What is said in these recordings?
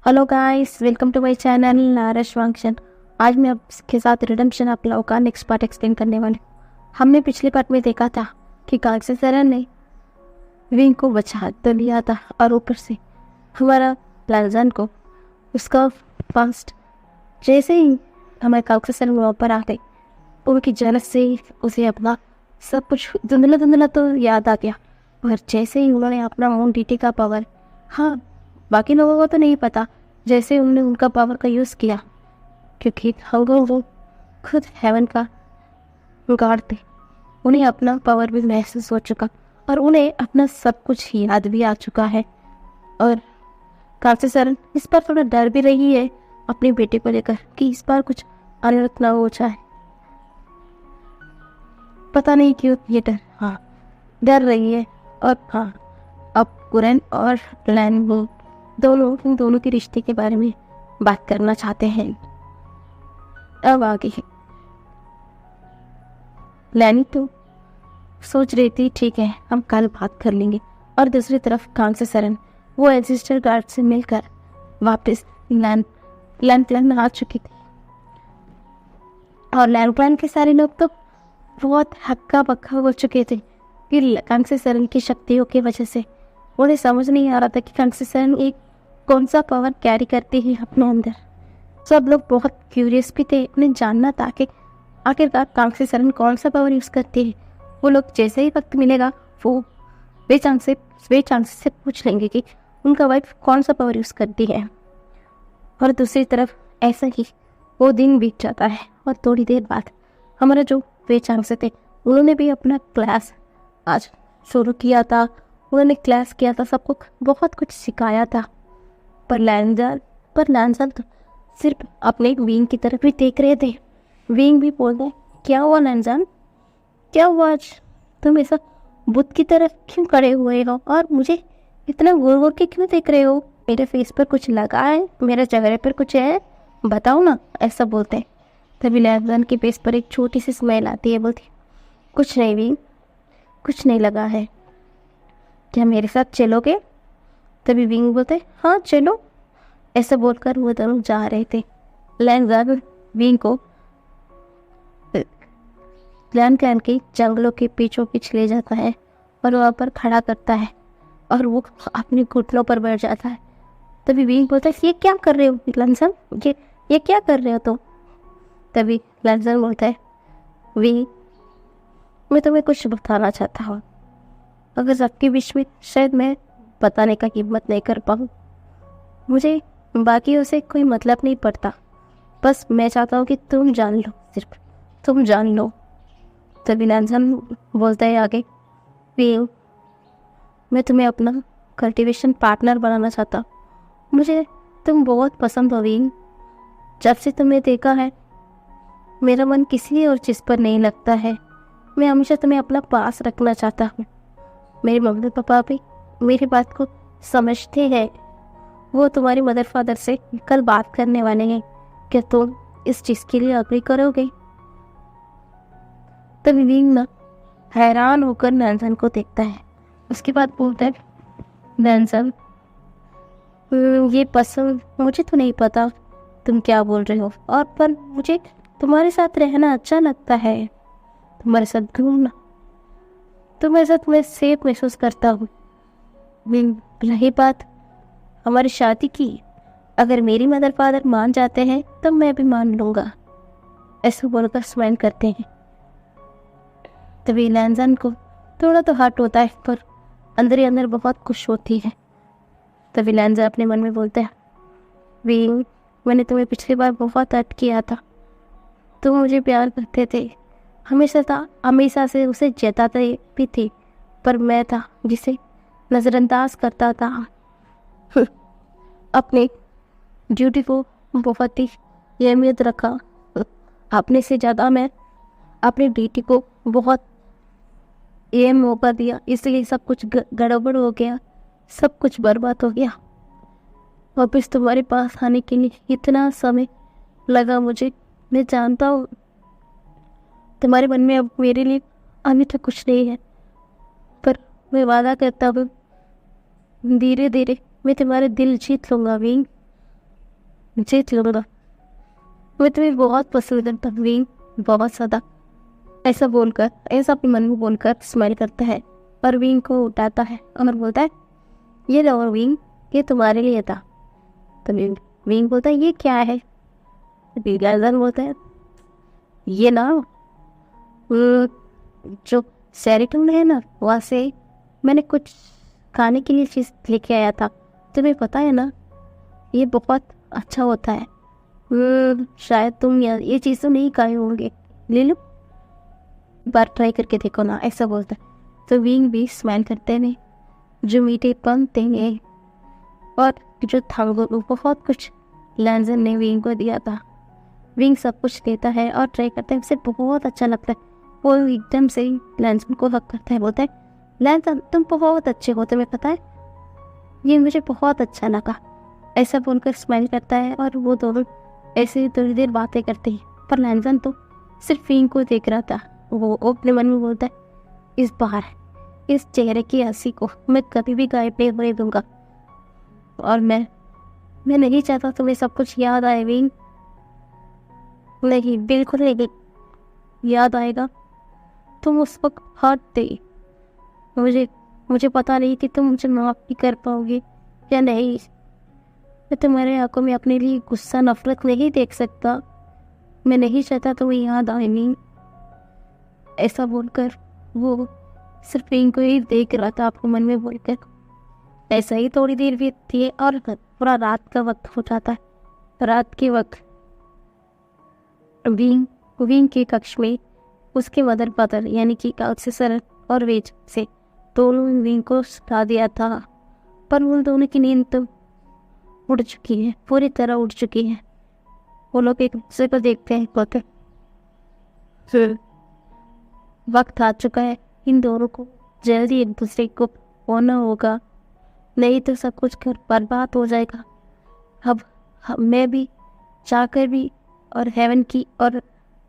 Hello guys, welcome to my channel नारश function. आज मैं आपके साथ रिडेम्पशन ऑफ लव का नेक्स्ट पार्ट एक्सप्लेन करने वाली हूँ। हमने पिछले पार्ट में देखा था कि कांग्रेस सरन ने विंग को बचा तो लिया था और ऊपर से हमारा लालजान को उसका पास्ट जैसे ही हमारे कांग्रेस सरन वहाँ पर आ गए, उनकी जलस से उसे अपना सब कुछ धुंधला धुंधला तो याद आ गया। और जैसे ही उन्होंने अपना मून डीटी का पावर, हाँ बाकी लोगों को तो नहीं पता, जैसे उन्होंने उनका पावर का यूज़ किया, क्योंकि वो खुद हेवन का गार्ड थे। उन्हें अपना पावर भी महसूस हो चुका और उन्हें अपना सब कुछ याद भी आ चुका है। और काफी सरन इस बार थोड़ा डर भी रही है अपनी बेटे को लेकर कि इस बार कुछ अनर्थ ना हो जाए। पता नहीं क्यों ये डर रही है। और अब कुरैन और लैन इन दोनों के रिश्ते के बारे में बात करना चाहते हैं। अब आगे लैनी तो सोच रही थी ठीक है हम कल बात कर लेंगे, और दूसरी तरफ कांग्रेस सरन वो एंसेस्टर गार्ड से मिलकर वापस लैंड प्लान आ चुकी थी। और लैंड प्लान के सारे लोग तो बहुत हक्का बक्का हो चुके थे कि कांग्रेस सरन की शक्तियों की वजह से उन्हें समझ नहीं आ रहा था कि कांग्रेस सरन एक कौन सा पावर कैरी करती है अपने अंदर। सब लोग बहुत क्यूरियस भी थे, उन्हें जानना था कि आखिरकार कांग्रेस सरन कौन सा पावर यूज़ करती है। वो लोग जैसे ही वक्त मिलेगा वो बेचांस से पूछ लेंगे कि उनका वाइफ कौन सा पावर यूज़ करती है। और दूसरी तरफ ऐसा ही वो दिन बीत जाता है और थोड़ी देर बाद हमारा जो बेचांस थे उन्होंने भी अपना क्लास आज शुरू किया था। उन्होंने क्लास किया था, सबको बहुत कुछ सिखाया था। पर लैंजल तो सिर्फ अपने विंग की तरफ ही देख रहे थे। विंग भी बोल रहे, क्या हुआ लैंजल, क्या हुआ आज तुम ऐसा बुत की तरफ क्यों खड़े हुए हो और मुझे इतना घूर घूर के क्यों देख रहे हो? मेरे फेस पर कुछ लगा है, मेरे चेहरे पर कुछ है, बताओ ना, ऐसा बोलते हैं। तभी लैंजल के फेस पर एक छोटी सी स्माइल आती है, बोलती कुछ नहीं विंग, कुछ नहीं लगा है, क्या मेरे साथ चलोगे? तभी विंग बोलते हाँ चलो। ऐसा बोलकर वो दोनों जा रहे थे। लैंजल विंग को लैंड क्लैन के जंगलों के पीछों पीछ ले जाता है और वहाँ पर खड़ा करता है और वो अपने घुटनों पर बैठ जाता है। तभी विंग बोलता है ये क्या कर रहे हो लैंजल, ये क्या कर रहे हो तुम? तभी लैंजल बोलता है विंग, मैं तुम्हें कुछ बताना चाहता हूँ, अगर सबके बीच में शायद मैं बताने का हिम्मत नहीं कर पाऊँ। मुझे बाकियों से कोई मतलब नहीं पड़ता, बस मैं चाहता हूँ कि तुम जान लो, सिर्फ तुम जान लो। तभी लैंजल बोलता है आगे, विंग मैं तुम्हें अपना कल्टीवेशन पार्टनर बनाना चाहता हूँ, मुझे तुम बहुत पसंद हो विंग। जब से तुम्हें देखा है मेरा मन किसी और चीज़ पर नहीं लगता है। मैं हमेशा तुम्हें अपना पास रखना चाहता हूँ। मेरे मम्मी पापा भी मेरी बात को समझते हैं, वो तुम्हारी मदर फादर से कल बात करने वाले हैं, क्या तुम इस चीज़ के लिए अग्री करोगे? तभी विंग ना हैरान होकर लैंजल को देखता है। उसके बाद बोलता है लैंजल ये पसंद मुझे तो नहीं पता तुम क्या बोल रहे हो, और पर मुझे तुम्हारे साथ रहना अच्छा लगता है, तुम्हारे साथ घूमना, तुम्हारे साथ मैं सेफ महसूस करता हूँ। रही बात हमारी शादी की, अगर मेरी मदर फादर मान जाते हैं तो मैं भी मान लूँगा, ऐसा बोलकर स्माइल करते हैं। तभी लैंजल को थोड़ा तो हर्ट होता है, पर अंदर ही अंदर बहुत खुश होती है। तभी लैंजल अपने मन में बोलता है विंग मैंने तुम्हें पिछली बार बहुत हर्ट किया था, तुम मुझे प्यार करते थे, हमेशा से उसे जताते भी थी, पर मैं था जिसे नज़रअंदाज करता था। अपने ड्यूटी को बहुत ही अहमियत रखा, अपने से ज़्यादा मैं अपनी ड्यूटी को बहुत अहम मौका दिया, इसलिए सब कुछ गड़बड़ हो गया, सब कुछ बर्बाद हो गया। वापस तुम्हारे पास आने के लिए इतना समय लगा मुझे, मैं जानता हूँ तुम्हारे मन में अब मेरे लिए अभी तक कुछ नहीं है, पर मैं वादा करता हूँ धीरे धीरे मैं तुम्हारे दिल जीत लूँगा विंग। जीत लूँगा, मैं तुम्हें बहुत पसंद करता हूँ विंग, बहुत ज़्यादा। ऐसा बोलकर, ऐसा अपने मन में बोलकर स्माइल करता है और विंग को उठाता है और बोलता है, ये लो विंग, ये तुम्हारे लिए था। तो विंग बोलता है, ये क्या है? लैंजन बोलता है, ये ना वो जो सेरेटोन है ना, वहाँ से मैंने कुछ खाने के लिए चीज़ लेके आया था, तुम्हें पता है ना, ये बहुत अच्छा होता है। शायद तुम ये चीज़ तो नहीं खाए होंगे, ले लो, बार ट्राई करके देखो ना, ऐसा बोलता है। तो विंग भी स्माइल करते हैं, जो मीठे पन थे और जो था वो बहुत कुछ लैंजन ने विंग को दिया था। विंग सब कुछ लेता है और ट्राई करता है, उसे बहुत अच्छा लगता है। वो एकदम से लैंजन को हक करता है, बोलता है, लैंजन तुम बहुत अच्छे हो, तुम्हें पता है, ये मुझे बहुत अच्छा लगा। ऐसा बोलकर स्माइल करता है और वो दोनों ऐसे थोड़ी देर बातें करते हैं। पर लैंजन तो सिर्फ विंग को देख रहा था। वो अपने मन में बोलता है, इस बार इस चेहरे की हंसी को मैं कभी भी गायब नहीं होने दूंगा, और मैं नहीं चाहता तुम्हें सब कुछ याद आए विंग। नहीं, बिल्कुल नहीं याद आएगा, तुम उस वक्त हर्ट थे। मुझे पता नहीं कि तुम मुझे माफ भी कर पाओगे या नहीं। मैं तुम्हारे आंखों में अपने लिए गुस्सा, नफरत नहीं देख सकता। मैं नहीं चाहता तुम्हें याद आए विंग। ऐसा बोलकर वो सिर्फ विंग को ही देख रहा था, आपको मन में बोलकर। ऐसा ही थोड़ी देर बीतती है और पूरा रात का वक्त हो जाता है। रात के वक्त विंग के कक्ष में उसके मदर फादर यानी कि काउंसलर और वेज से दोनों विंग को सुला दिया था, पर उन दोनों की नींद तो उड़ चुकी है, पूरी तरह उड़ चुकी है। वो लोग एक दूसरे को देखते हैं, कहते वक्त आ चुका है, इन दोनों को जल्दी एक दूसरे को होना होगा, नहीं तो सब कुछ कर बर्बाद हो जाएगा। अब मैं भी चाहकर भी और हेवन की और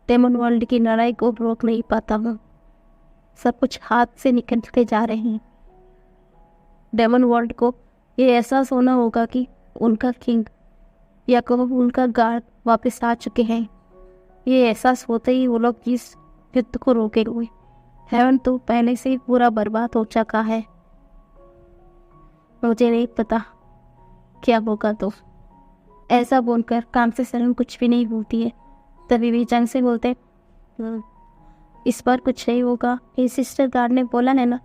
डेमन वर्ल्ड की लड़ाई को रोक नहीं पाता हूँ। सब कुछ हाथ से निकलते जा रहे हैं। डेमन वर्ल्ड को ये एहसास होना होगा कि उनका किंग या कहो उनका गार्ड वापस आ चुके हैं। ये एहसास होते ही वो लोग इस युद्ध को रोके हुए। हेवन तो पहले से ही पूरा बर्बाद हो चुका है, मुझे नहीं पता क्या होगा। तो ऐसा बोलकर काम से सरन कुछ भी नहीं बोलती है। तभी भी जंग से बोलते, इस बार कुछ नहीं होगा, ये सिस्टर गार्ड ने बोला है ना।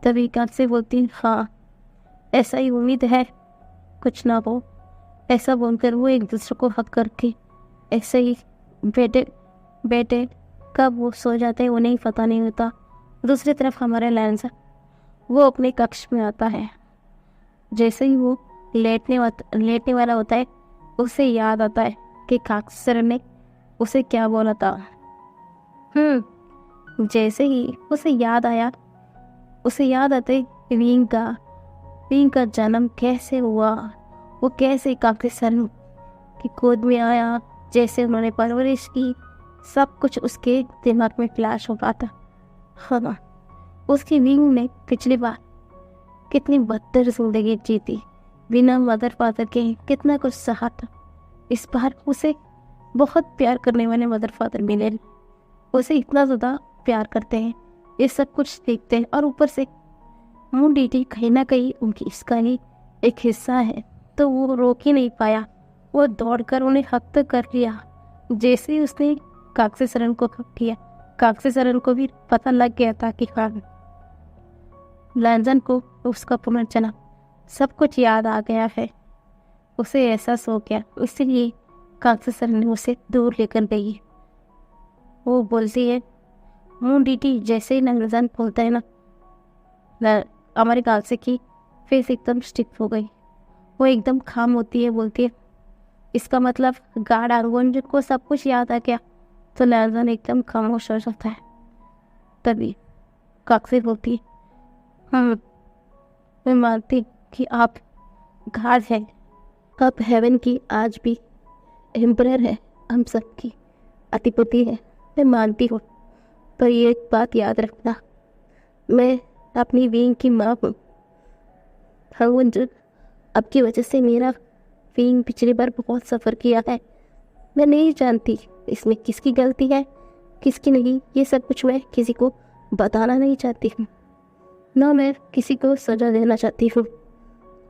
तभी काम से बोलती, हाँ ऐसा ही उम्मीद है, कुछ ना हो। ऐसा बोलकर वो एक दूसरे को हक करके ऐसे ही बेटे कब वो सो जाते हैं उन्हें पता नहीं होता। दूसरी तरफ हमारे लैंसर वो अपने कक्ष में आता है। जैसे ही वो लेटने वाला होता है, उसे याद आता है कि काक्सर ने उसे क्या बोला था। जैसे ही उसे याद आते विंग का जन्म कैसे हुआ, वो कैसे काक्सर की गोद में आया, जैसे उन्होंने परवरिश की, सब कुछ उसके दिमाग में फ्लैश हो रहा था। हाँ, उसकी विंग ने पिछली बार कितनी बदतर जिंदगी जीती, बिना मदर फादर के कितना कुछ सहा था। इस बार उसे बहुत प्यार करने वाले मदर फादर मिले, उसे इतना ज़्यादा प्यार करते हैं। ये सब कुछ देखते हैं और ऊपर से मून डीटी कहीं ना कहीं उनकी इसका ही एक हिस्सा है, तो वो रोक ही नहीं पाया। वो दौड़कर उन्हें हक तक कर लिया। जैसे ही उसने काक्सेसरन को हक किया, काक्सेसरन को भी पता लग गया था कि हाँ, लैंजन को उसका पुनर्जन्म सब कुछ याद आ गया है। उसे एहसास हो गया, इसलिए काक्सेसरन ने उसे दूर लेकर गई। वो बोलती है, मून डीटी जैसे ही लैंजन बोलता है ना, हमारे गालसे की फेस एकदम स्टिफ हो गई। वो एकदम खाम होती है, बोलती है, इसका मतलब गार्ड आर्गोन को सब कुछ याद आ गया। तो लैंजन एकदम खामोश हो जाता है। तभी काक्से बोलती है, मैं मानती कि आप गार्ड हैं, आप हेवन की आज भी एम्परर है, हम सबकी अधिपति है, मैं मानती हूँ। पर ये एक बात याद रखना, मैं अपनी विंग की माँ हूँ। हाँ, जो आपकी वजह से मेरा फीइंग पिछली बार बहुत सफ़र किया है। मैं नहीं जानती इसमें किसकी गलती है किसकी नहीं, ये सब कुछ मैं किसी को बताना नहीं चाहती हूँ, ना मैं किसी को सजा देना चाहती हूँ।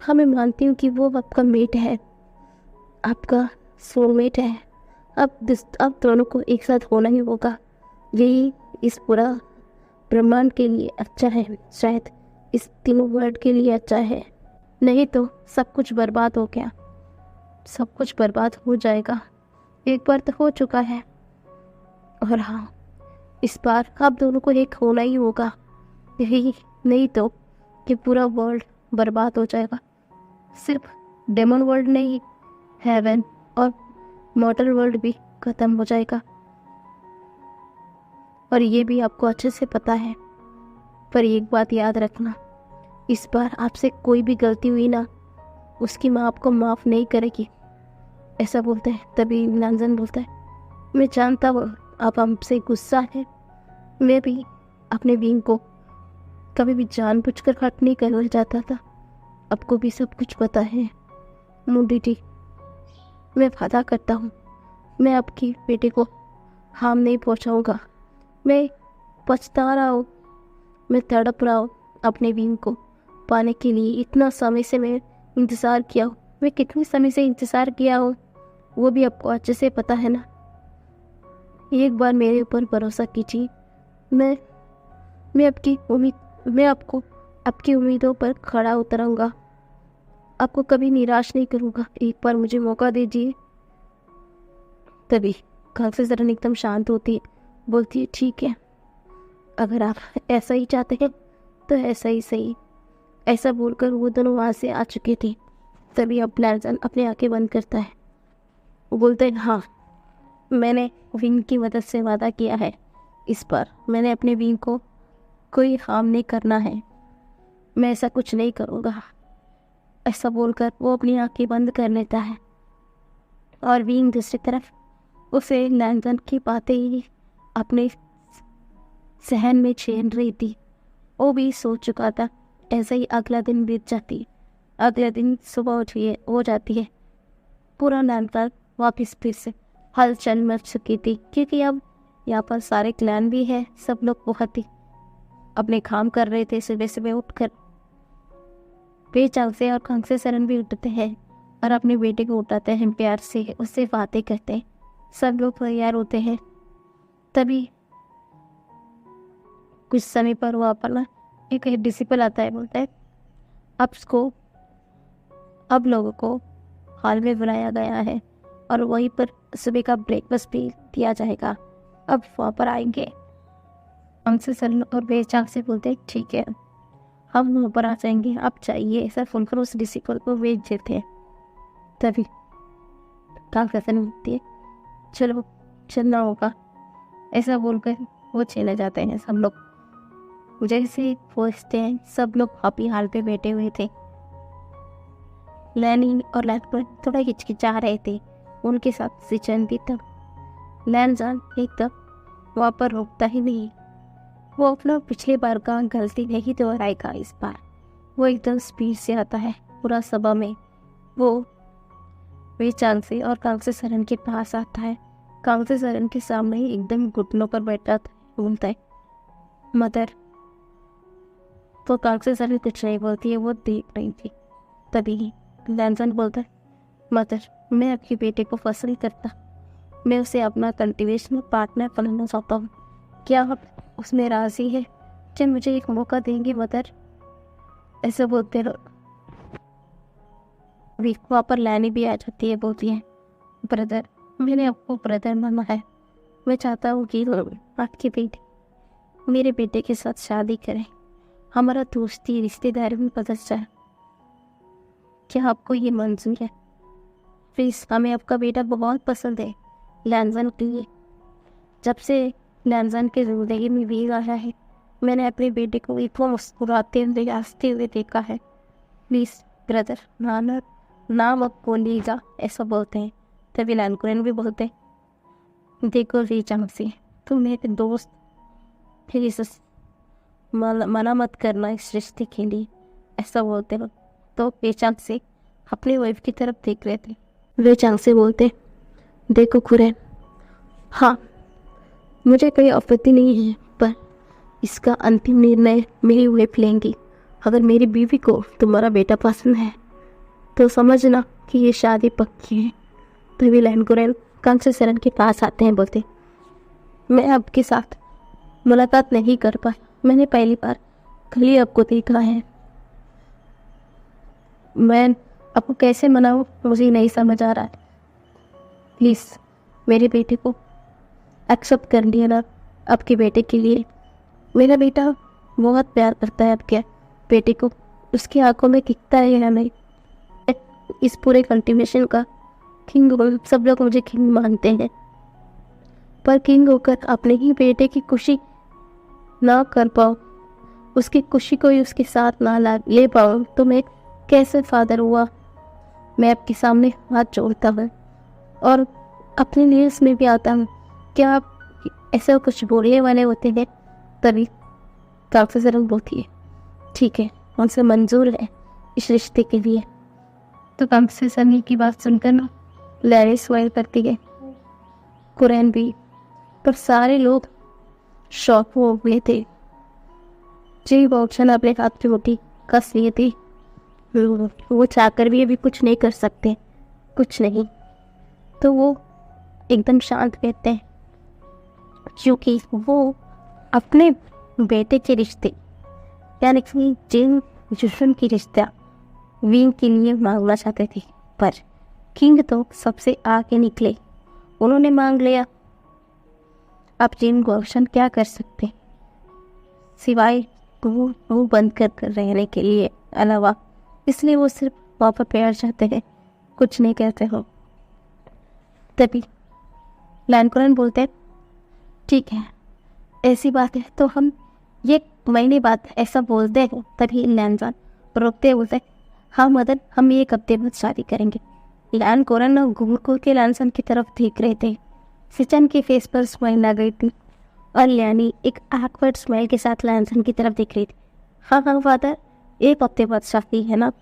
हाँ, मैं मानती हूँ कि वो आपका मेट है, आपका सोलमेट है। अब दोनों को एक साथ होना ही होगा, यही इस पूरा ब्रह्मांड के लिए अच्छा है, शायद इस तीनों वर्ल्ड के लिए अच्छा है। नहीं तो सब कुछ बर्बाद हो गया, सब कुछ बर्बाद हो जाएगा। एक बार तो हो चुका है, और हाँ, इस बार आप दोनों को एक होना ही होगा, यही नहीं तो कि पूरा वर्ल्ड बर्बाद हो जाएगा। सिर्फ डेमन वर्ल्ड नहीं, हेवन और मॉर्टल वर्ल्ड भी खत्म हो जाएगा, और ये भी आपको अच्छे से पता है। पर एक बात याद रखना, इस बार आपसे कोई भी गलती हुई ना, उसकी माँ आपको माफ़ नहीं करेगी, ऐसा बोलते हैं। तभी लैंजन बोलता है, मैं जानता हूँ आप हमसे गुस्सा है, मैं भी अपने बींग को कभी भी जानबूझकर हर्ट नहीं करना चाहता था, आपको भी सब कुछ पता है। मुंडी, मैं वादा करता हूँ मैं आपकी बेटे को हार्म नहीं पहुँचाऊँगा। मैं पछता रहा हूँ, मैं तड़प रहा हूँ अपने बींग को पाने के लिए। इतना समय से मैं इंतज़ार किया हूँ, मैं कितने समय से इंतज़ार किया हूँ वो भी आपको अच्छे से पता है ना। एक बार मेरे ऊपर भरोसा कीजिए, मैं आपको आपकी उम्मीदों पर खड़ा उतरूंगा, आपको कभी निराश नहीं करूँगा। एक बार मुझे मौका दीजिए। तभी कांग्रेस जरा एकदम शांत होती है, बोलती है ठीक है, अगर आप ऐसा ही चाहते हैं तो ऐसा ही सही। ऐसा बोलकर वो दोनों वहाँ से आ चुके थे। तभी अब लैंसन अपनी आंखें बंद करता है, वो बोलते हैं हाँ, मैंने विंग की मदद से वादा किया है, इस बार मैंने अपने विंग को कोई हार्म नहीं करना है, मैं ऐसा कुछ नहीं करूँगा। ऐसा बोलकर वो अपनी आंखें बंद कर लेता है, और विंग दूसरी तरफ उसे लैंसन की बातें ही अपने सहन में छेड़ रही थी। वो भी सोच चुका था। ऐसे ही अगला दिन बीत जाती, अगले दिन सुबह हो जाती है। पूरा लैंसन वापस फिर से हलचल मच चुकी थी, क्योंकि अब यहाँ पर सारे क्लैन भी है, सब लोग बहुत ही अपने काम कर रहे थे। सुबह सुबह उठकर बेचांग से और खंग से सरन भी उठते हैं और अपने बेटे को उठाते हैं, प्यार से उससे बातें करते हैं। सब लोग तैयार होते हैं। तभी कुछ समय पर वो अपना एक डिसिपल आता है, बोलता है अब लोगों को हॉल में बुलाया गया है और वहीं पर सुबह का ब्रेकफास्ट भी दिया जाएगा, अब वहाँ पर आएंगे। हमसे सरन और बेचांग से बोलते हैं ठीक है, हम वहाँ पर आ जाएंगे, आप चाहिए, ऐसा बोलकर उस डिसिपल को भेज देते हैं। तभी काल कसम होती है, चलो चलना होगा, ऐसा बोलकर वो चले जाते हैं। सब लोग जैसे पहुँचते हैं, सब लोग हैप्पी हाल पे बैठे हुए थे। लैनी और लैन थोड़ा हिचकिचा रहे थे, उनके साथ सिचन भी तब लैनजान एकदम वहाँ पर रुकता ही नहीं। वो अपना पिछले बार का गलती नहीं दोहराएगा इस बार। वो एकदम स्पीड से आता है पूरा सभा में। वो चांग से और कांगसे सरन के पास आता है। कांगसे सरन के सामने ही एकदम घुटनों पर बैठा बोलता है मदर। तो कांगसे सरन कुछ नहीं बोलती है, वो देख रही थी। तभी लैंसन बोलता है मदर, मैं आपके बेटे को पसंद करता, मैं उसे अपना कल्टीवेशन पार्टनर बनाना चाहता हूँ, क्या आप उसमें राजी है? क्या मुझे एक मौका देंगे मदर? ऐसे बोलते रहो। वहाँ पर लैनी भी आ जाती है, बोलती है ब्रदर, मैंने आपको ब्रदर माना है, मैं चाहता हूँ कि आपके बेटे मेरे बेटे के साथ शादी करें, हमारा दोस्ती रिश्तेदारी में बदल जाए, क्या आपको ये मंजूर है? प्लीज़, हमें आपका बेटा बहुत पसंद है लैंसन के लिए। जब से लैंसन की ज़िंदगी में भी आया है, मैंने अपने बेटे को इतना मुस्कुराते हुए हंसते हुए देखा है। प्लीज़ ब्रदर, नाम अब बोलिएगा, ऐसा बोलते हैं। तभी लैनकुरन भी बोलते हैं देखो रीचांग से, तुम मेरे दोस्त, फिर इस मना मत करना इस रिश्ते के लिए, ऐसा बोलते हो। तो पेचांग से अपनी वाइफ की तरफ देख रहे थे। वे चांग से बोलते, देखो कुरैन, हाँ मुझे कोई आपत्ति नहीं है, पर इसका अंतिम निर्णय मेरी वाइफ लेंगी। अगर मेरी बीवी को तुम्हारा बेटा पसंद है तो समझना कि ये शादी पक्की है। तभी लैन कुरैन कांग से सरन के पास आते हैं, बोलते, मैं आपके साथ मुलाकात नहीं कर पाया, मैंने पहली बार कल ही आपको देखा है। मैं आपको कैसे मनाऊं मुझे नहीं समझ आ रहा है। प्लीज़ मेरे बेटे को एक्सेप्ट कर लिया ना आपके बेटे के लिए। मेरा बेटा बहुत प्यार करता है आपके बेटे को, उसकी आंखों में दिखता है या नहीं। इस पूरे कल्टीवेशन का किंग हो, सब लोग मुझे किंग मानते हैं, पर किंग होकर अपने ही बेटे की खुशी ना कर पाऊँ, उसकी खुशी को ही उसके साथ ना ले पाऊँ तो मैं कैसे फादर हुआ। मैं आपके सामने हाथ जोड़ता हूँ और अपने लिए इसमें भी आता हूँ। क्या आप ऐसा कुछ बोलने वाले होते हैं? तभी काफ़ी ज़रूर बोलती है, ठीक है, उनसे मंजूर है इस रिश्ते के लिए। तो काफ़ी सनी की बात सुनकर ना लैरी स्माइल करती है, कुरैन भी, पर सारे लोग शॉक हो गए थे। जी बॉक्सन अपने हाथ पे मुट्ठी कस लिए थे, वो चाहकर भी अभी कुछ नहीं कर सकते, कुछ नहीं। तो वो एकदम शांत रहते हैं, क्योंकि वो अपने बेटे के रिश्ते यानी कि जिन जुस्म की रिश्ता विंग के लिए मांगना चाहते थे, पर किंग तो सबसे आगे निकले, उन्होंने मांग लिया। अब जिन गोशन क्या कर सकते सिवाय वो बंद कर रहने के लिए अलावा, इसलिए वो सिर्फ वहाँ पर प्यार चाहते हैं, कुछ नहीं कहते हो। तभी लैन कुरैन बोलते हैं, ठीक है ऐसी बात है तो हम ये महीने बाद ऐसा बोलते हैं। तभी लैनजान रोकते बोलते हैं, हाँ मदन, हम एक हफ्ते बाद शादी करेंगे। लैन कुरैन घूर के लैनजान की तरफ देख रहे थे। सिचन के फेस पर स्माइल आ गई थी और लैनी एक एक्वर्ड स्माइल के साथ लैनजान की तरफ देख रही थी। हाँ हाँ फादर, एक हफ्ते बाद शादी है ना?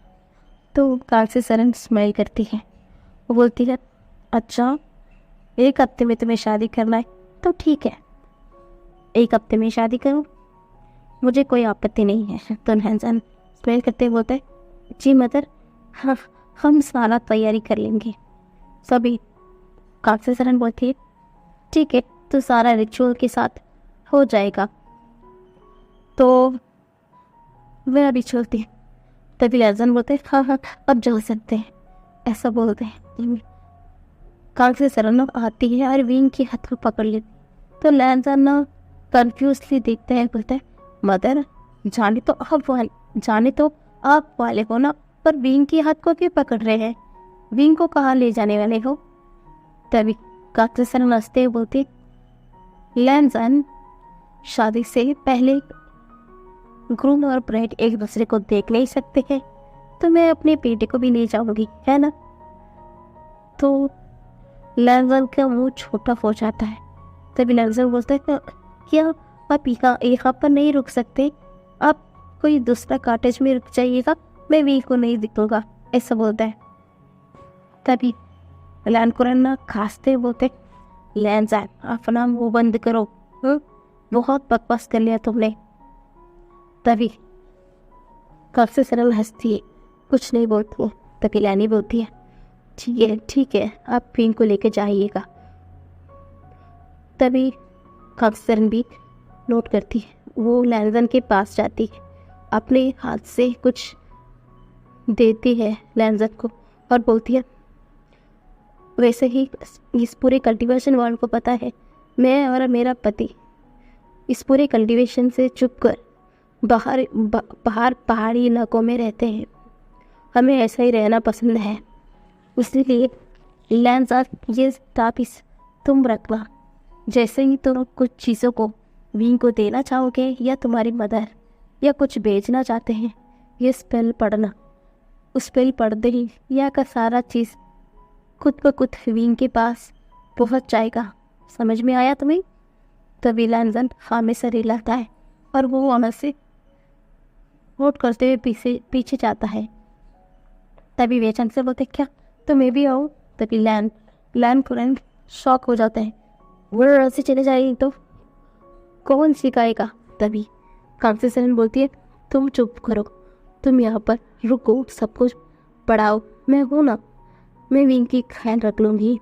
तो कार से सरन स्माइल करती है, वो बोलती है, अच्छा एक हफ्ते में तुम्हें शादी करना है तो ठीक है, एक हफ्ते में शादी करूँ, मुझे कोई आपत्ति नहीं है। तो लैनजान स्माइल करते बोलते हैं, जी मदर, हाँ हम सारा तैयारी कर लेंगे सभी। कार से सरन बोलती है, ठीक है, तो सारा रिचुअल के साथ हो जाएगा, तो मैं अभी चलती हूँ। तभी लैनजान बोलते हैं, हाँ हाँ अब जा सकते हैं, ऐसा बोलते हैं। कांग से सरन आती है और विंग के हाथ को पकड़ लेती। तो लैनजान ना कन्फ्यूजली देखते हैं, बोलते हैं, मदर जाने तो आप वाले हो ना, पर विंग के हाथ को क्यों पकड़ रहे हैं? विंग को कहाँ ले जाने वाले हो? तभी कांग से सरन हंसते बोलते, लैनजान शादी से पहले ग्रूम और ब्राइड एक दूसरे को देख नहीं सकते हैं, तो मैं अपने बेटे को भी ले जाऊंगी, है ना? तो लैनजान का मुंह छोटा हो जाता है। तभी लैनजान बोलता है, क्या आप यहाँ पर नहीं रुक सकते? आप कोई दूसरा कॉटेज में रुक जाइएगा, मैं वी को नहीं दिखूंगा, ऐसा बोलता है। तभी लैन कुरैन ना खांसते बोलते, लैनजान अपना मुंह बंद करो, बहुत बकवास कर लिया तुमने। तभी काफी सरल हंसती है, कुछ नहीं बोलती है। तभी लैनी बोलती है, ठीक है आप विंग को लेकर जाइएगा। तभी काफी सरल भी नोट करती है, वो लैनजान के पास जाती है, अपने हाथ से कुछ देती है लैनजान को और बोलती है, वैसे ही इस पूरे कल्टीवेशन वर्ल्ड को पता है मैं और मेरा पति इस पूरे कल्टीवेशन से चुप कर बाहर पहाड़ी इलाकों में रहते हैं, हमें ऐसा ही रहना पसंद है, इसलिए लैनजान ये ताबीज़ तुम रखना, जैसे ही तुम कुछ चीज़ों को विंग को देना चाहोगे या तुम्हारी मदर या कुछ बेचना चाहते हैं, ये स्पेल पढ़ना, उस स्पेल पढ़ते ही यह का सारा चीज़ खुद ब खुद विंग के पास पहुंच जाएगा। समझ में आया तुम्हें? तभी लैनजान हाँ में सर हिलाता है और वो वहाँ से वोट करते हुए पीछे जाता है। तभी वे चंग से बोलते क्या तो मैं भी आऊँ। तभी लैन कुरैन शॉक हो जाते हैं, वो ऐसे चले जाएगी तो कौन सिखाएगा। तभी कांग्से सेरेन बोलती है तुम चुप करो, तुम यहाँ पर रुको, सब कुछ पढ़ाओ, मैं हूँ ना, मैं विंग की ख्याल रख लूँगी।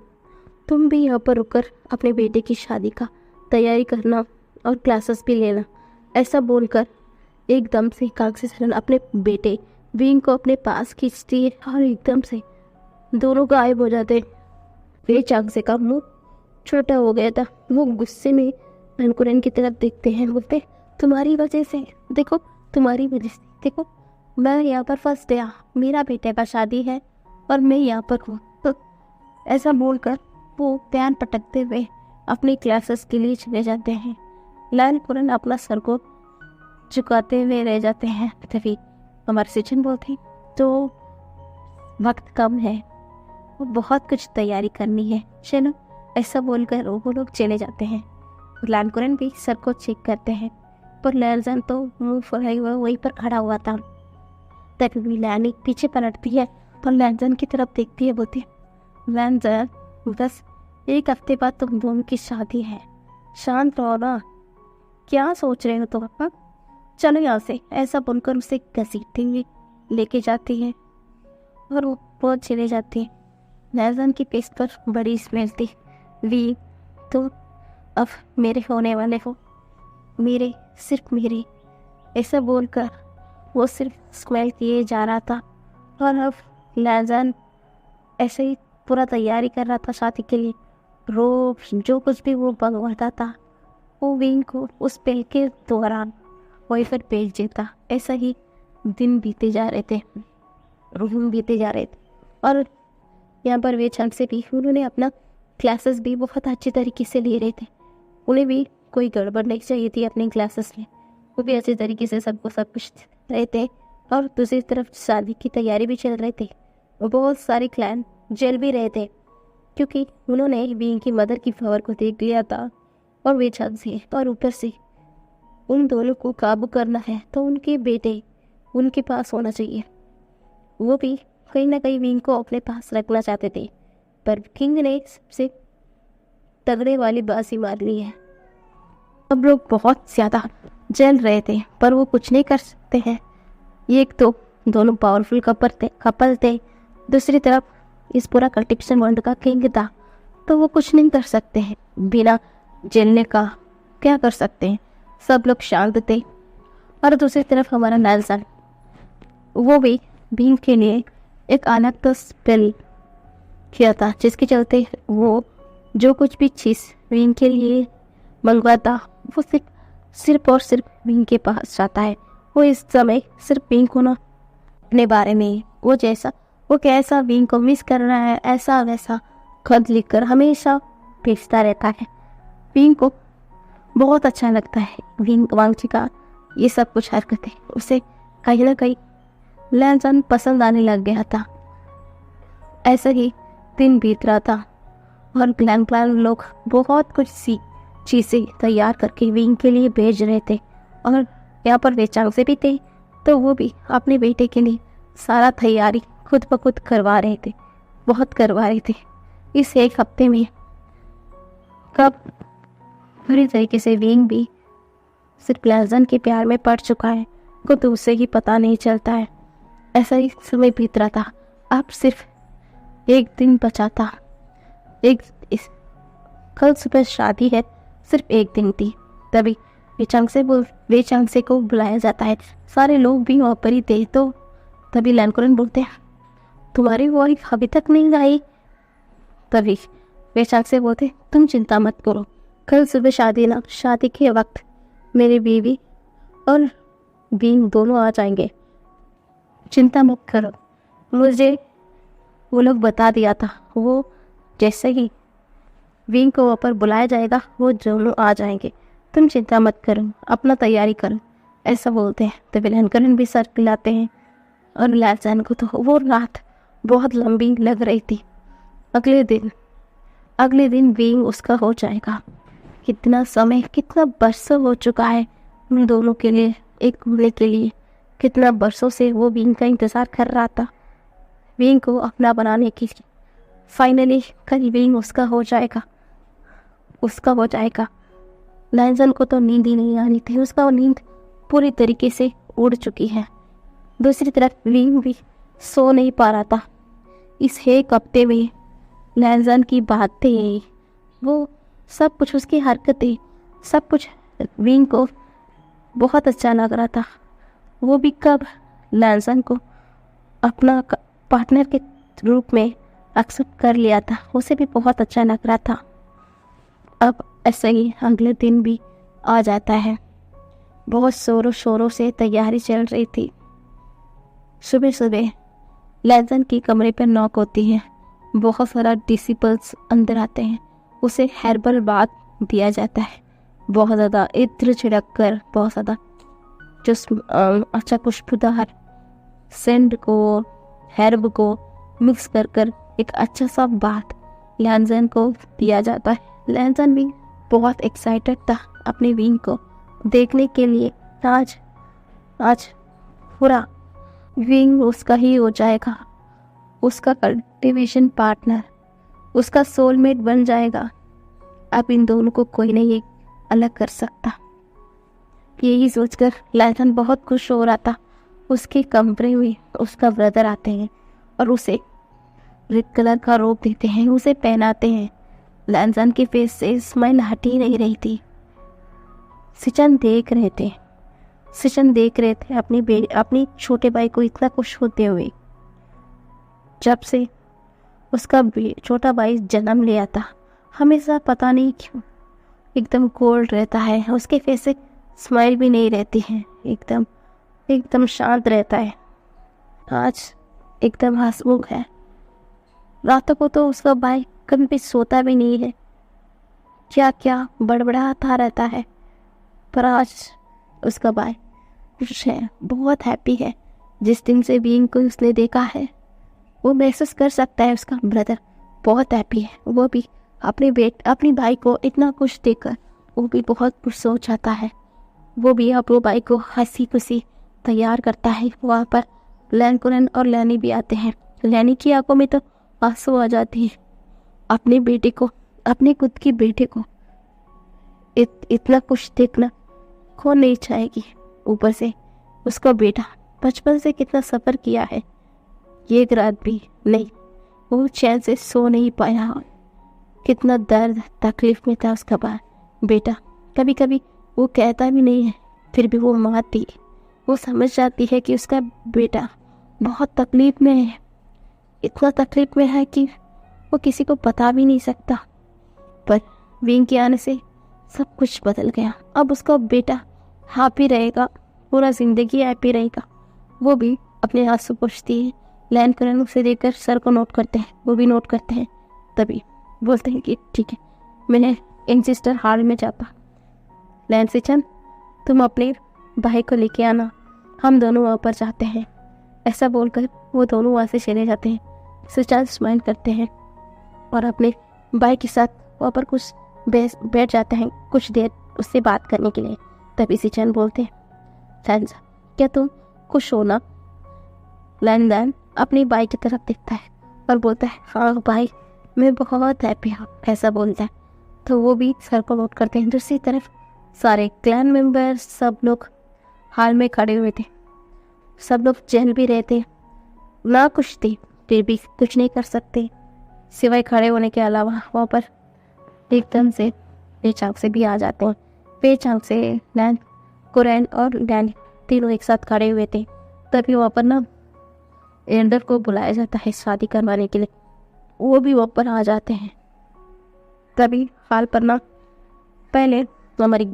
तुम भी यहाँ पर रुककर अपने बेटे की शादी का तैयारी करना और क्लासेस भी लेना। ऐसा बोलकर एकदम से कांग्से सेरेन अपने बेटे विंग को अपने पास खींचती है और एकदम से दोनों गायब हो जाते। वे चांगसे का मुंह छोटा हो गया था, वो गुस्से में लैन की तरफ देखते हैं, बोलते तुम्हारी वजह से, देखो तुम्हारी वजह से, देखो मैं यहाँ पर फंस गया, मेरा बेटे का शादी है और मैं यहाँ पर हूँ। तो ऐसा बोलकर वो प्यान पटकते हुए अपनी क्लासेस के लिए चले जाते हैं। लैन कुरैन अपना सर को झुकाते हुए रह जाते हैं। तभी हमारे सिचन बोलती तो वक्त कम है, वो बहुत कुछ तैयारी करनी है, चलो। ऐसा बोलकर वो लोग चले जाते हैं। लैन कुरैन भी सर को चेक करते हैं, पर लैनजान तो मुंह फुलाए हुआ वहीं पर खड़ा हुआ था। तभी लैनी पीछे पलटती है तो लैनजान की तरफ देखती है, बोलती लैनजान बस 1 हफ्ते बाद तुम दोनों की शादी है, शांत रहो ना, क्या सोच रहे हो तुम। चलो यहाँ से, ऐसा बोलकर उसे घसीटते हुए लेके जाती है और वो बहुत चले जाती है। लैनजान की फेस पर बड़ी स्मेल थी, वी तो अब मेरे होने वाले हो, मेरे, सिर्फ मेरे। ऐसा बोलकर वो सिर्फ स्माइल किए जा रहा था और अब लैनजान ऐसे ही पूरा तैयारी कर रहा था शादी के लिए। रोब जो कुछ भी वो बनवाता था वो विंग को उस पल के दौरान वहीं पर भेज देता। ऐसा ही दिन बीते जा रहे थे, रूम बीते जा रहे थे और यहाँ पर वे छंग से भी उन्होंने अपना क्लासेस भी बहुत अच्छी तरीके से ले रहे थे। उन्हें भी कोई गड़बड़ नहीं चाहिए थी अपने क्लासेस में, वो भी अच्छे तरीके से सबको सब कुछ रहे थे। और दूसरी तरफ शादी की तैयारी भी चल रही थी, वो बहुत सारे क्लैन जल भी रहे थे क्योंकि उन्होंने विंग की मदर की पावर को देख लिया था और वे छंग से, और ऊपर से उन दोनों को काबू करना है तो उनके बेटे उनके पास होना चाहिए। वो भी कहीं ना कहीं विंग को अपने पास रखना चाहते थे, पर किंग ने सबसे तगड़े वाली बाजी मार ली है। अब लोग बहुत ज़्यादा जल रहे थे पर वो कुछ नहीं कर सकते हैं। एक तो दोनों पावरफुल कपल थे, दूसरी तरफ इस पूरा कल्टिवेशन वर्ल्ड का किंग था, तो वो कुछ नहीं कर सकते हैं बिना जलने का, क्या कर सकते हैं। सब लोग शांत थे। और दूसरी तरफ हमारा नेल्सन, वो भी भीम के लिए एक अलग तो स्पेल किया था जिसके चलते वो जो कुछ भी चीज़ विंग के लिए मंगवाता वो सिर्फ और सिर्फ विंग के पास जाता है। वो इस समय सिर्फ विंग को ना अपने बारे में वो कैसा विंग को मिस कर रहा है ऐसा वैसा खत लिखकर हमेशा भेजता रहता है। विंग को बहुत अच्छा लगता है विंग वांगची का ये सब कुछ हरकतें, उसे कहीं ना कहीं लैनजान पसंद आने लग गया था। ऐसा ही दिन बीत रहा था और क्लैन लोग बहुत कुछ सी चीज़ें तैयार करके विंग के लिए भेज रहे थे और यहाँ पर वे चांग से भी थे, तो वो भी अपने बेटे के लिए सारा तैयारी खुद ब खुद करवा रहे थे, बहुत करवा रहे थे। इस 1 हफ्ते में कब पूरी तरीके से विंग भी सिर्फ लैनजान के प्यार में पड़ चुका है को तो उसे ही पता नहीं चलता है। ऐसा ही समय बीत रहा था। अब सिर्फ 1 दिन बचा था, कल सुबह शादी है, सिर्फ 1 दिन थी। तभी वे चांग से को बुलाया जाता है, सारे लोग भी वहाँ पर ही थे। तो तभी लैन कुरैन बोलते हैं तुम्हारी वाइफ अभी तक नहीं आई। तभी वे चांग से बोलते तुम चिंता मत करो, कल सुबह शादी के वक्त मेरी बीवी और बींग दोनों आ जाएंगे, चिंता मत करो। मुझे वो लोग बता दिया था, वो जैसे ही विंग को ऊपर बुलाया जाएगा वो दोनों आ जाएंगे, तुम चिंता मत करो, अपना तैयारी करो, ऐसा बोलते हैं। तो लैन कुरैन भी सर खिलाते हैं और लैनजान को तो वो रात बहुत लंबी लग रही थी। अगले दिन विंग उसका हो जाएगा। कितना समय, कितना बरसों हो चुका है उन दोनों के लिए एक मिलने के लिए, कितना बरसों से वो विंग का इंतज़ार कर रहा था। विंग को अपना बनाने के लिए। फाइनली कल विंग उसका हो जाएगा। लैंसन को तो नींद ही नहीं आनी थी, उसका वो नींद पूरी तरीके से उड़ चुकी है। दूसरी तरफ विंग भी सो नहीं पा रहा था। इस एक हफ्ते में लैंसन की बातें, वो सब कुछ, उसकी हरकतें, सब कुछ विंग को बहुत अच्छा लग रहा था। वो भी कब लैंसन को अपना पार्टनर के रूप में एक्सेप्ट कर लिया था, उसे भी बहुत अच्छा लग रहा था। अब ऐसे ही अगले दिन भी आ जाता है। बहुत शोरों शोरों से तैयारी चल रही थी। सुबह सुबह लैंसन की कमरे पर नॉक होती है। बहुत सारा डिसिपल्स अंदर आते हैं। उसे हर्बल बाथ दिया जाता है, बहुत ज़्यादा इत्र छिड़क कर, बहुत ज़्यादा जो अच्छा खुशबूदार सेंट को, हर्ब को मिक्स कर कर एक अच्छा सा बाथ लैंसन को दिया जाता है। लैंसन भी बहुत एक्साइटेड था अपने विंग को देखने के लिए। आज पूरा विंग उसका ही हो जाएगा, उसका कल्टीवेशन पार्टनर, उसका सोलमेट बन जाएगा। अब इन दोनों को कोई नहीं अलग कर सकता। यही सोचकर लैंसन बहुत खुश हो रहा था। उसके कमरे में उसका ब्रदर आते हैं और उसे रेड कलर का रोब देते हैं, उसे पहनाते हैं। लैंसन के फेस से स्माइल हट ही नहीं रही थी। सिचन देख रहे थे अपनी छोटे भाई को इतना खुश होते हुए। जब से उसका छोटा भाई जन्म लिया था, हमेशा पता नहीं क्यों एकदम कोल्ड रहता है, उसके फेस से स्माइल भी नहीं रहती है, एकदम शांत रहता है। आज एकदम हंसमुख है। रातों को तो उसका भाई कभी भी सोता भी नहीं है, क्या बड़बड़ाता रहता है। पर आज उसका भाई खुश है, बहुत हैप्पी है। जिस दिन से बीइंग को उसने देखा है, वो महसूस कर सकता है उसका ब्रदर बहुत हैप्पी है। वो भी अपनी भाई को इतना खुश देखकर वो भी बहुत खुश हो जाता है। वो भी अपने भाई को हंसी खुशी तैयार करता है। वहाँ पर लैंकुरन और लैनी भी आते हैं। लैनी की आंखों में तो आंसू आ जाती है। अपने बेटे को, अपने खुद की बेटे को इतना खुश देखना कौन नहीं चाहेगी। ऊपर से उसका बेटा बचपन से कितना सफ़र किया है, एक रात भी नहीं वो चैन से सो नहीं पाया। कितना दर्द तकलीफ में था उसका बेटा। कभी कभी वो कहता भी नहीं है, फिर भी वो माँ थी, वो समझ जाती है कि उसका बेटा बहुत तकलीफ में है। इतना तकलीफ में है कि वो किसी को बता भी नहीं सकता। पर विंग के आने से सब कुछ बदल गया। अब उसका बेटा हैप्पी रहेगा, पूरा ज़िंदगी हैप्पी रहेगा। वो भी अपने आंसू पोंछती है। लैंकुरन उसे देखकर सर को नोट करते हैं, वो भी नोट करते हैं। तभी बोलते हैं कि ठीक है, मैंने एंसेस्टर हॉल में जाता। लैंसिचन, तुम अपने भाई को लेके आना, हम दोनों वहाँ पर जाते हैं। ऐसा बोलकर वो दोनों वहाँ से चले जाते हैं। सिचन स्माइल करते हैं और अपने भाई के साथ वहाँ पर कुछ बैठ जाते हैं कुछ देर उससे बात करने के लिए। तभी सिचन बोलते हैं, लैंसन, क्या तुम खुश हो ना? लैंसन अपनी भाई की तरफ देखता है और बोलता है, हाँ भाई, मैं बहुत हैप्पी हूँ, ऐसा बोलता है। तो वो भी सर को नोट करते हैं। दूसरी तरफ सारे क्लैन मेंबर्स सब लोग हाल में खड़े हुए थे। सब लोग चल भी रहे थे, ना कुछ थी, फिर भी कुछ नहीं कर सकते सिवाय खड़े होने के अलावा। वहाँ पर एकदम से पेचांग से भी आ जाते हैं। पेचांग से लैंकुरन और लैनी तीनों एक साथ खड़े हुए थे। तभी वहाँ पर ना एंडर को बुलाया जाता है शादी करवाने के लिए। वो भी वहाँ पर आ जाते हैं। तभी हाल पर ना पहले तो हमारी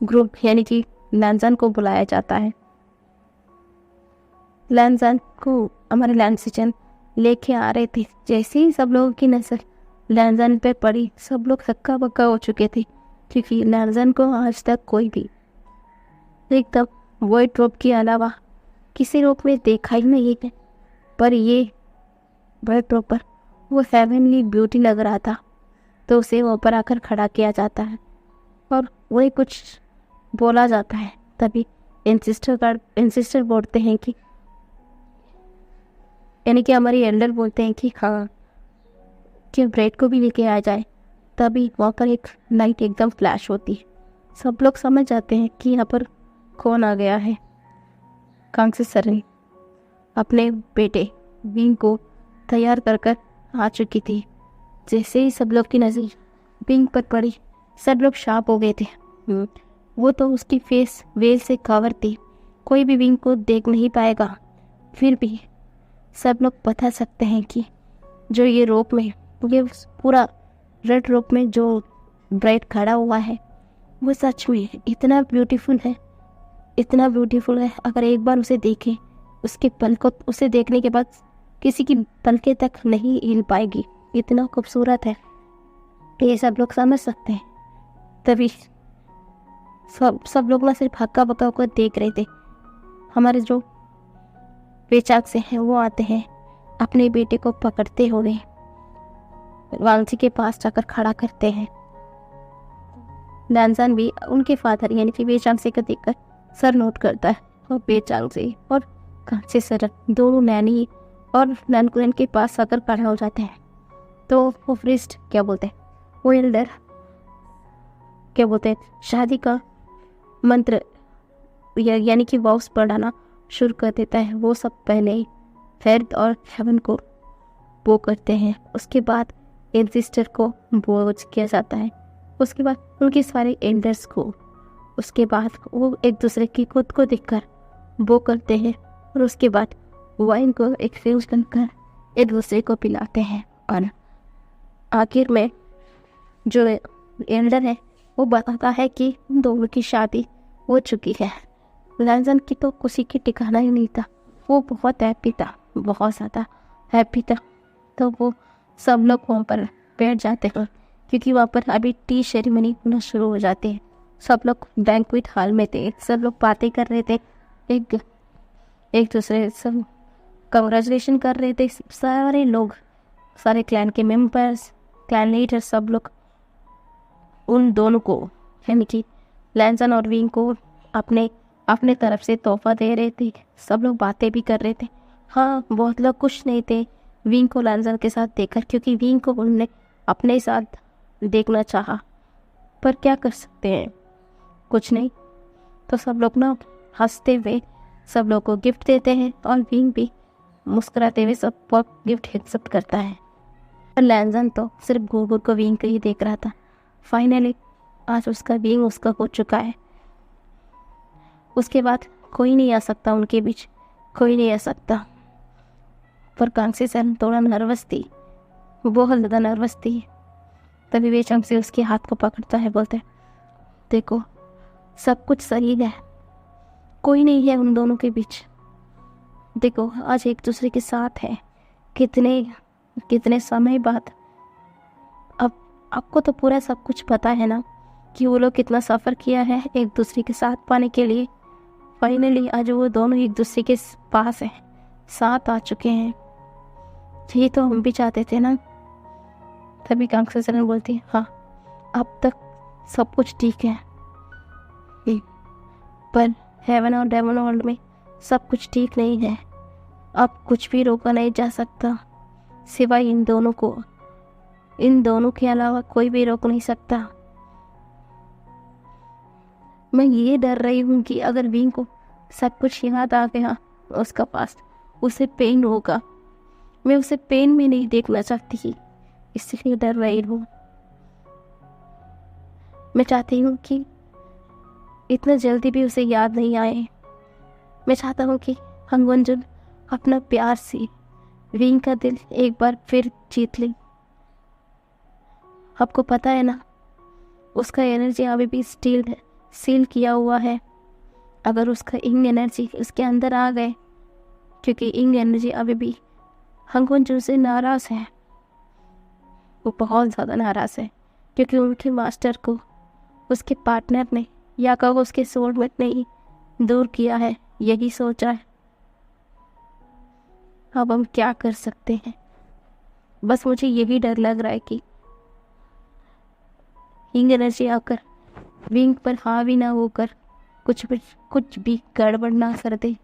ग्रुप यानी कि लैंसन को बुलाया जाता है। लैंसन को हमारे लैंसिचन लेके आ रहे थे। जैसे ही सब लोगों की नजर लैंसन पे पड़ी, सब लोग हक्का बक्का हो चुके थे, क्योंकि लैंसन को आज तक कोई भी एकदम वाइट रोब के अलावा किसी रूप में देखा ही नहीं है। पर ये वाइट रोब पर वो हेवनली ब्यूटी लग रहा था, तो उसे ऊपर आकर खड़ा किया जाता है और वही कुछ बोला जाता है। तभी एंसेस्टर बोलते हैं कि यानी कि हमारे एल्डर बोलते हैं कि हाँ, कि ब्रेड को भी लेके आ जाए। तभी वहाँ पर एक लाइट एकदम फ्लैश होती है। सब लोग समझ जाते हैं कि यहाँ पर कौन आ गया है। कांग्सी सरन अपने बेटे विंग को तैयार कर कर आ चुकी थी। जैसे ही सब लोग की नज़र विंग पर पड़ी, सब लोग शाप हो गए थे। वो तो उसकी फेस वेल से कवर थी, कोई भी विंग को देख नहीं पाएगा। फिर भी सब लोग बता सकते हैं कि जो ये रोप में, ये पूरा रेड रोप में जो ब्राइट खड़ा हुआ है वो सच में इतना ब्यूटीफुल है, इतना ब्यूटीफुल है। अगर एक बार उसे देखें, उसके पल को, उसे देखने के बाद किसी की पलकें तक नहीं हिल पाएगी, इतना खूबसूरत है। ये सब लोग समझ सकते हैं। तभी सब लोग ना सिर्फ हक्का बक्का होकर देख रहे थे। हमारे जो बेचाक से हैं वो आते हैं, अपने बेटे को पकड़ते हुए वांगजी के पास जाकर खड़ा करते हैं। लैंजान भी उनके फादर यानी कि बेचांग से को देखकर सर नोट करता है, और बेचांग से और कांसे सर दोनों नैनी और नैनकुरन के पास आकर खड़ा हो जाते हैं। तो वो फ्रिस्ट क्या बोलते हैं, वो एल्डर क्या बोलते हैं, शादी का मंत्र यानी कि वॉव्स पढ़ाना शुरू कर देता है। वो सब पहले ही फेर्थ और हेवन को बो करते हैं, उसके बाद एंसिस्टर को बो किया जाता है, उसके बाद उनके सारे एल्डर्स को, उसके बाद वो एक दूसरे की खुद को देखकर बो करते हैं, और उसके बाद वाइन को एक्सचेंज कर एक दूसरे को पिलाते हैं। और आखिर में जो एल्डर है वो बताता है कि उन दोनों की शादी हो चुकी है। लैंजन की तो खुशी की ठिकाना ही नहीं था, वो बहुत हैप्पी था, बहुत ज़्यादा हैप्पी था। तो वो सब लोग वहाँ पर बैठ जाते हैं, क्योंकि वहाँ पर अभी टी सेरेमनी होना शुरू हो जाती है। सब लोग बैंक्वेट हॉल में थे, सब लोग बातें कर रहे थे, एक दूसरे सब कंग्रेचुलेशन कर रहे थे। सारे लोग, सारे क्लैन के मेंबर्स, क्लैन लीडर, सब लोग उन दोनों को यानी कि लैंजन और विंग को अपने तरफ से तोहफा दे रहे थे। सब लोग बातें भी कर रहे थे। हाँ, बहुत लोग खुश नहीं थे विंग को लैंजन के साथ देखकर, क्योंकि विंग को उन्होंने अपने साथ देखना चाहा, पर क्या कर सकते हैं, कुछ नहीं। तो सब लोग ना हंसते हुए सब लोग को गिफ्ट देते हैं, और विंग भी मुस्कुराते हुए सब गिफ्ट एक्सेप्ट करता है। पर लैंजन तो सिर्फ घूर घूर को विंग को ही देख रहा था। फाइनली आज उसका विंग उसका हो चुका है। उसके बाद कोई नहीं आ सकता उनके बीच, कोई नहीं आ सकता। पर कांग्सी सरन थोड़ा नर्वस थी, बहुत ज़्यादा नर्वस थी। तभी वे चंग से उसके हाथ को पकड़ता है, बोलते देखो सब कुछ सही है, कोई नहीं है उन दोनों के बीच। देखो आज एक दूसरे के साथ है, कितने समय बाद। अब आपको तो पूरा सब कुछ पता है ना कि वो लोग कितना सफ़र किया है एक दूसरे के साथ पाने के लिए। फाइनली आज वो दोनों एक दूसरे के पास हैं, साथ आ चुके हैं। ये तो हम भी चाहते थे ना। तभी कांग्सी सरन बोलती है, हाँ अब तक सब कुछ ठीक है, पर हेवन और डेमन वर्ल्ड में सब कुछ ठीक नहीं है। अब कुछ भी रोका नहीं जा सकता, सिवाय इन दोनों को। इन दोनों के अलावा कोई भी रोक नहीं सकता। मैं ये डर रही हूँ कि अगर विंग को सब कुछ याद आ गया उसका पास, उसे पेन होगा। मैं उसे पेन में नहीं देखना चाहती, इसलिए डर रही हूँ। मैं चाहती हूँ कि इतना जल्दी भी उसे याद नहीं आए। मैं चाहता हूँ कि हंगवंजुन अपना प्यार से विंग का दिल एक बार फिर जीत ले। आपको पता है ना, उसका एनर्जी अभी भी स्टील है, सील किया हुआ है। अगर उसका इंग एनर्जी उसके अंदर आ गए, क्योंकि इंग एनर्जी अभी भी हंगवंजुन से नाराज़ है, वो बहुत ज़्यादा नाराज़ है, क्योंकि उनके मास्टर को उसके पार्टनर ने या कहो उसके सोलमेट ने ही दूर किया है, यही सोचा है। अब हम क्या कर सकते हैं। बस मुझे यही डर लग रहा है कि इंग एनर्जी आकर विंग पर हावी ना होकर कुछ भी गड़बड़ ना कर दे।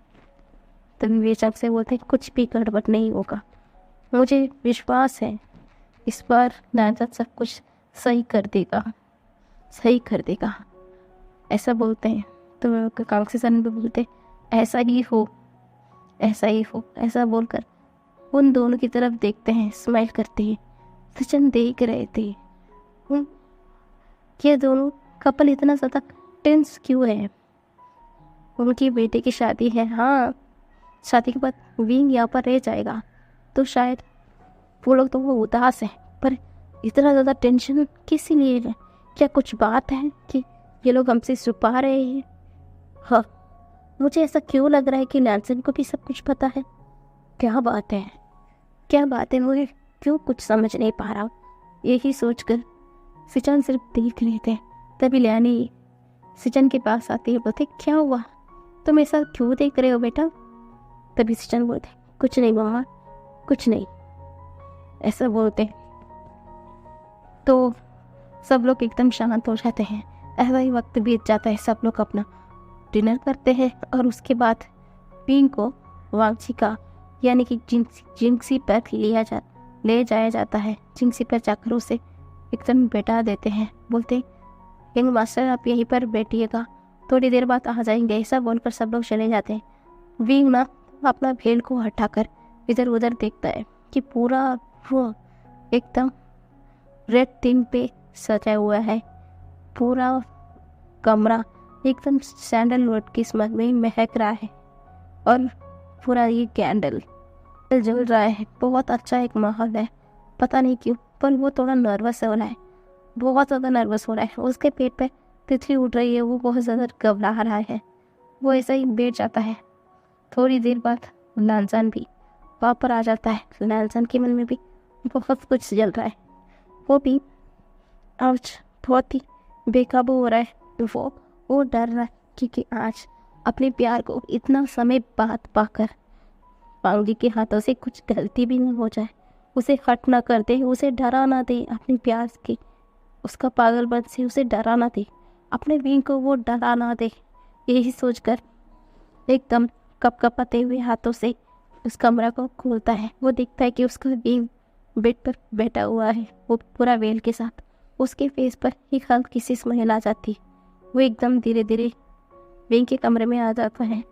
तभी बेचैन से बोलते कुछ भी गड़बड़ नहीं होगा, मुझे विश्वास है इस बार नाजत सब कुछ सही कर देगा, सही कर देगा, ऐसा बोलते हैं। तो कांग्रेस सर भी बोलते ऐसा ही हो, ऐसा ही हो, ऐसा बोलकर उन दोनों की तरफ देखते हैं, स्माइल करते हैं। सचिन देख रहे थे ये दोनों कपल इतना ज़्यादा टेंस क्यों है। उनकी बेटे की शादी है, हाँ शादी के बाद विंग यहाँ पर रह जाएगा, तो शायद वो लोग तो वो उदास हैं, पर इतना ज़्यादा टेंशन किस लिए है? क्या कुछ बात है कि ये लोग हमसे छुपा रहे हैं? हाँ, मुझे ऐसा क्यों लग रहा है कि नैन्सन को भी सब कुछ पता है। क्या बात है, क्या बात है, मुझे क्यों कुछ समझ नहीं पा रहा। यही सोचकर सिचन सिर्फ देख रहे थे। तभी लियानी सिचन के पास आती है, बोलते क्या हुआ, तुम ऐसा क्यों देख रहे हो बेटा। तभी सिचन बोलते कुछ नहीं मम्मा, कुछ नहीं, ऐसा बोलते। तो सब लोग एकदम शांत हो जाते हैं। ऐसा ही वक्त बीत जाता है, सब लोग अपना डिनर करते हैं और उसके बाद पिंग को वांगची का यानी कि जिंक्सी पर ले जाया जाता है। जिंक्सी पर जाकर उसे एकदम बैठा देते हैं, बोलते यंग मास्टर आप यहीं पर बैठिएगा, थोड़ी देर बाद आ जाएंगे, ऐसा बोलकर सब लोग चले जाते हैं। विंग ना अपना भेल को हटाकर इधर उधर देखता है कि पूरा वो एकदम रेड थीम पे सजा हुआ है, पूरा कमरा एकदम सैंडलवुड की स्मेल में महक रहा है और पूरा ये कैंडल जल रहा है। बहुत अच्छा एक माहौल है, पता नहीं क्यों पर वो थोड़ा नर्वस हो रहा है, बहुत ज़्यादा नर्वस हो रहा है। उसके पेट पे तितली उड़ रही है, वो बहुत ज़्यादा घबरा रहा है। वो ऐसा ही बैठ जाता है। थोड़ी देर बाद लालचन भी वहाँ पर आ जाता है। लालचन के मन में भी बहुत कुछ जल रहा है, वो भी आज बहुत ही बेकाबू हो रहा है। वो डर रहा है क्योंकि आज अपने प्यार को इतना समय बाद पाकर पांगी के हाथों से कुछ गलती भी न हो जाए, उसे हट ना कर दे, उसे डरा ना दे अपने प्यार की, उसका पागलपन से उसे डरा ना दे, अपने विंग को वो डरा ना दे। यही सोचकर एकदम कपकपाते हुए हाथों से उस कमरा को खोलता है। वो देखता है कि उसका विंग बेड पर बैठा हुआ है, वो पूरा वेल के साथ। उसके फेस पर एक हल्की सी स्माइल आ जाती। वो एकदम धीरे धीरे विंग के कमरे में आ जाता है।